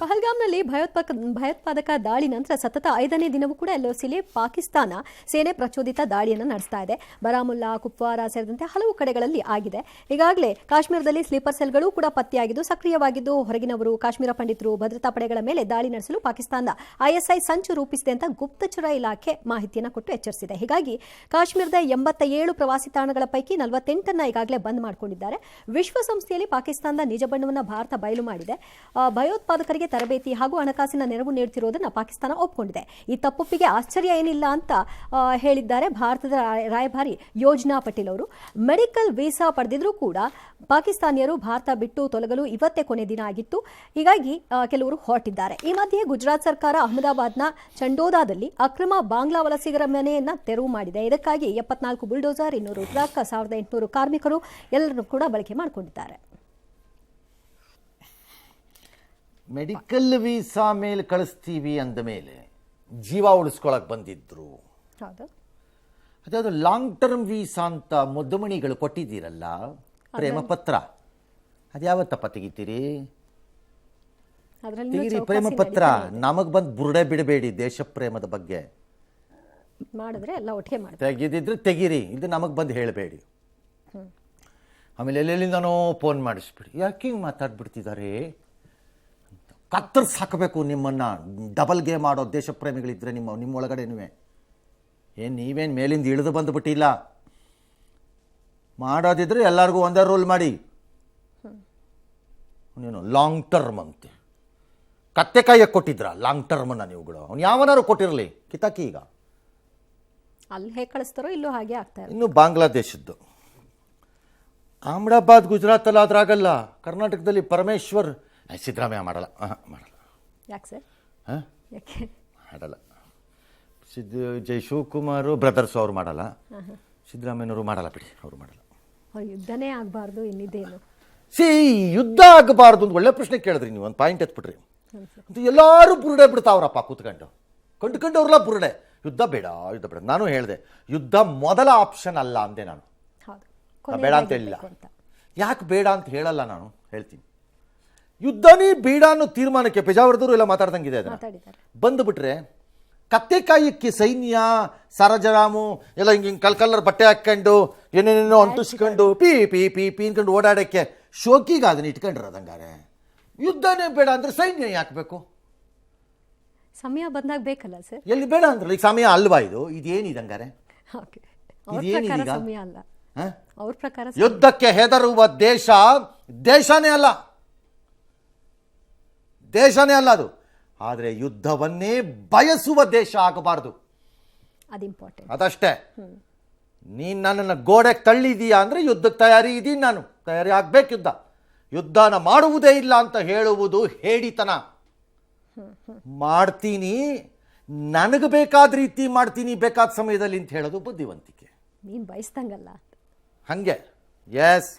ಪಹಲ್ಗಾಮ್ನಲ್ಲಿ ಭಯೋತ್ಪಾದಕ ದಾಳಿ ನಂತರ ಸತತ 5ನೇ ದಿನವೂ ಕೂಡ ಎಲ್ಒಸಿಲಿ ಪಾಕಿಸ್ತಾನ ಸೇನೆ ಪ್ರಚೋದಿತ ದಾಳಿಯನ್ನು ನಡೆಸ್ತಾ ಇದೆ. ಬಾರಾಮುಲ್ಲಾ, ಕುಪ್ವಾರಾ ಸೇರಿದಂತೆ ಹಲವು ಕಡೆಗಳಲ್ಲಿ ಆಗಿದೆ. ಈಗಾಗಲೇ ಕಾಶ್ಮೀರದಲ್ಲಿ ಸ್ಲೀಪರ್ ಸೆಲ್ಗಳು ಕೂಡ ಪತ್ತೆಯಾಗಿದ್ದು ಸಕ್ರಿಯವಾಗಿದ್ದು ಹೊರಗಿನವರು ಕಾಶ್ಮೀರ ಪಂಡಿತರು ಭದ್ರತಾ ಪಡೆಗಳ ಮೇಲೆ ದಾಳಿ ನಡೆಸಲು ಪಾಕಿಸ್ತಾನದ ಐಎಸ್ಐ ಸಂಚು ರೂಪಿಸಿದೆ ಅಂತ ಗುಪ್ತಚರ ಇಲಾಖೆ ಮಾಹಿತಿಯನ್ನು ಕೊಟ್ಟು ಎಚ್ಚರಿಸಿದೆ. ಹೀಗಾಗಿ ಕಾಶ್ಮೀರದ 87 ಪ್ರವಾಸಿ ತಾಣಗಳ ಪೈಕಿ 48 ಈಗಾಗಲೇ ಬಂದ್ ಮಾಡಿಕೊಂಡಿದ್ದಾರೆ. ವಿಶ್ವಸಂಸ್ಥೆಯಲ್ಲಿ ಪಾಕಿಸ್ತಾನದ ನಿಜ ಬಣ್ಣವನ್ನು ಭಾರತ ಬಯಲು ಮಾಡಿದೆ. ಭಯೋತ್ಪಾದಕರಿಗೆ ತರಬೇತಿ ಹಾಗೂ ಹಣಕಾಸಿನ ನೆರವು ನೀಡುತ್ತಿರುವುದನ್ನು ಪಾಕಿಸ್ತಾನ ಒಪ್ಪಿಕೊಂಡಿದೆ. ಈ ತಪ್ಪೊಪ್ಪಿಗೆ ಆಶ್ಚರ್ಯ ಏನಿಲ್ಲ ಅಂತ ಹೇಳಿದ್ದಾರೆ ಭಾರತದ ರಾಯಭಾರಿ ಯೋಜನಾ ಪಟೇಲ್ ಅವರು. ಮೆಡಿಕಲ್ ವೀಸಾ ಪಡೆದಿದ್ರೂ ಕೂಡ ಪಾಕಿಸ್ತಾನಿಯರು ಭಾರತ ಬಿಟ್ಟು ತೊಲಗಲು ಇವತ್ತೇ ಕೊನೆ ದಿನ ಆಗಿತ್ತು. ಹೀಗಾಗಿ ಕೆಲವರು ಹೊರಟಿದ್ದಾರೆ. ಈ ಮಧ್ಯೆ ಗುಜರಾತ್ ಸರ್ಕಾರ ಅಹಮದಾಬಾದ್ನ ಚಂಡೋದಾದಲ್ಲಿ ಅಕ್ರಮ ಬಾಂಗ್ಲಾ ವಲಸಿಗರ ಮನೆಯನ್ನ ತೆರವು ಮಾಡಿದೆ. ಇದಕ್ಕಾಗಿ 74 ಬುಲ್ಡೋಸರ್, 200 ಟ್ರಕ್, 1800 ಕಾರ್ಮಿಕರು ಎಲ್ಲರೂ ಕೂಡ ಬಳಕೆ ಮಾಡಿಕೊಂಡಿದ್ದಾರೆ. ಮೆಡಿಕಲ್ ವೀಸಾ ಮೇಲೆ ಕಳಿಸ್ತೀವಿ ಅಂದ ಮೇಲೆ ಜೀವ ಉಳಿಸ್ಕೊಳಕ್ ಬಂದಿದ್ರು. ಅದ್ಯಾವುದು ಲಾಂಗ್ ಟರ್ಮ್ ವೀಸಾ ಅಂತ ಮುದ್ದಮಣಿಗಳು ಕೊಟ್ಟಿದ್ದೀರಲ್ಲ, ಪ್ರೇಮ ಪತ್ರ, ಅದ್ಯಾವತ್ತಪ್ಪ ತೆಗಿತೀರಿ? ತೆಗಿರಿ ಪ್ರೇಮ ಪತ್ರ. ನಮಗ್ ಬಂದು ಬುರುಡೆ ಬಿಡಬೇಡಿ. ದೇಶ ಪ್ರೇಮದ ಬಗ್ಗೆ ಮಾಡಿದ್ರೆ ಎಲ್ಲ ಒಟ್ಟಿಗೆ ಮಾಡಿ ತೆಗಿದಿದ್ರೆ ತೆಗಿರಿ, ಇದು ನಮಗ್ ಬಂದು ಹೇಳಬೇಡಿ. ಆಮೇಲೆ ಎಲ್ಲೆಲ್ಲಿಂದನೋ ಫೋನ್ ಮಾಡಿಸ್ಬಿಡಿ. ಯಾಕೆ ಹಿಂಗೆ ಮಾತಾಡ್ಬಿಡ್ತಿದ್ದಾರೆ? ಕತ್ತರಿಸಿ ಹಾಕಬೇಕು ನಿಮ್ಮನ್ನ. ಡಬಲ್ ಗೇಮ್ ಮಾಡೋ ದೇಶ ಪ್ರೇಮಿಗಳಿದ್ರೆ ನಿಮ್ಮೊಳಗಡೆನೂ ನೀವೇನು ಮೇಲಿಂದ ಇಳಿದು ಬಂದುಬಿಟ್ಟಿಲ್ಲ. ಮಾಡೋದಿದ್ರೆ ಎಲ್ಲರಿಗೂ ಒಂದೇ ರೂಲ್ ಮಾಡಿ. ನೀನು ಲಾಂಗ್ ಟರ್ಮ್ ಅಂತೆ ಕತ್ತೆ ಕಾಯಕ್ಕೆ ಕೊಟ್ಟಿದ್ರ ಲಾಂಗ್ ಟರ್ಮನ್ನ ನೀವುಗಳು. ಅವ್ನು ಯಾವನಾರು ಕೊಟ್ಟಿರಲಿ, ಕಿತಾಕಿ. ಈಗ ಅಲ್ಲಿ ಹೇಗೆ ಕಳಿಸ್ತಾರೋ ಇಲ್ಲೂ ಹಾಗೆ ಆಗ್ತಾರೆ. ಇನ್ನು ಬಾಂಗ್ಲಾದೇಶದ್ದು ಅಹಮದಾಬಾದ್, ಗುಜರಾತ್ ಅದ್ರಾಗಲ್ಲ. ಕರ್ನಾಟಕದಲ್ಲಿ ಪರಮೇಶ್ವರ್, ಸಿದ್ದರಾಮಯ್ಯ ಮಾಡಲ್ಲ. ಯಾಕೆ ಸರ್? ಯಾಕೆ ಮಾಡಲ್ಲ? ಜೈ ಶಿವಕುಮಾರ್ ಬ್ರದರ್ಸ್ ಅವರು ಮಾಡಲ್ಲ, ಸಿದ್ದರಾಮಯ್ಯನವರು ಮಾಡಲ್ಲ. ಬಿಡಿ, ಅವರು ಮಾಡಲ್ಲ. ಯುದ್ಧನೇ ಆಗಬಾರ್ದು, ಇನ್ನಿದ್ದೇನು? ಯುದ್ಧ ಆಗಬಾರ್ದು ಅಂತ ಒಳ್ಳೆ ಪ್ರಶ್ನೆ ಕೇಳಿದ್ರಿ ನೀವು. ಒಂದು ಪಾಯಿಂಟ್ ಎತ್ಬಿಟ್ರಿ. ಎಲ್ಲರೂ ಬುರುಡೆ ಬಿಡ್ತಾವ್ರಪ್ಪ ಕೂತ್ಕೊಂಡು. ಕಂಡುಕೊಂಡವ್ರಲ್ಲ ಬುರುಡೆ. ಯುದ್ಧ ಬೇಡ, ಯುದ್ಧ ಬೇಡ. ನಾನು ಹೇಳಿದೆ ಯುದ್ಧ ಮೊದಲ ಆಪ್ಷನ್ ಅಲ್ಲ ಅಂದೆ. ನಾನು ಬೇಡ ಅಂತ ಹೇಳಿಲ್ಲ. ಯಾಕೆ ಬೇಡ ಅಂತ ಹೇಳಲ್ಲ? ನಾನು ಹೇಳ್ತೀನಿ, ಯುದ್ಧನೇ ಬೇಡ ಅನ್ನೋ ತೀರ್ಮಾನಕ್ಕೆ ಪೇಜಾವರದವರು ಎಲ್ಲ ಮಾತಾಡ್ದಂಗಿದೆ. ಅದನ್ನ ಬಂದುಬಿಟ್ರೆ ಕತ್ತೆಕಾಯಕ್ಕೆ ಸೈನ್ಯ, ಸರಜರಾಮು ಎಲ್ಲ ಹಿಂಗೆ ಕಲ್ಕಲ್ಲರ್ ಬಟ್ಟೆ ಹಾಕ್ಕೊಂಡು ಏನೇನೇನೋ ಅಂಟಿಸ್ಕೊಂಡು ಪೀ ಪೀ ಪೀ ಪೀ ಅನ್ಕೊಂಡು ಓಡಾಡೋಕ್ಕೆ ಶೋಕಿಗ ಅದನ್ನ ಇಟ್ಕೊಂಡಿರೋದಂಗಾರೆ. ಯುದ್ಧನೇ ಬೇಡ ಅಂದ್ರೆ ಸೈನ್ಯ ಯಾಕಬೇಕು? ಸಮಯ ಬಂದಾಗ ಬೇಕಲ್ಲ ಸರ್. ಎಲ್ಲಿ ಬೇಡ ಅಂದ್ರೆ ಈಗ ಸಮಯ ಅಲ್ವಾ? ಇದೇನಿದಂಗಾರೆ? ಇದೇನಿದೀಗ? ಯುದ್ಧಕ್ಕೆ ಹೆದರುವ ದೇಶನೇ ಅಲ್ಲ ಅದು. ಆದರೆ ಯುದ್ಧವನ್ನೇ ಬಯಸುವ ದೇಶ ಆಗಬಾರ್ದು. ಅದಷ್ಟೇ. ನೀನು ನನ್ನನ್ನು ಗೋಡೆಗೆ ತಳ್ಳಿದೀಯಾ ಅಂದರೆ ಯುದ್ಧಕ್ಕೆ ತಯಾರಿ ಇದೀನಿ. ನಾನು ತಯಾರಿ ಆಗ್ಬೇಕು. ಯುದ್ಧನ ಮಾಡುವುದೇ ಇಲ್ಲ ಅಂತ ಹೇಳುವುದು ಹೇಡಿತನ. ಮಾಡ್ತೀನಿ, ನನಗೆ ಬೇಕಾದ ರೀತಿ ಮಾಡ್ತೀನಿ, ಬೇಕಾದ ಸಮಯದಲ್ಲಿ ಅಂತ ಹೇಳೋದು ಬುದ್ಧಿವಂತಿಕೆ. ನೀನು ಬಯಸ್ದಂಗಲ್ಲ ಹಂಗೆ. ಎಸ್.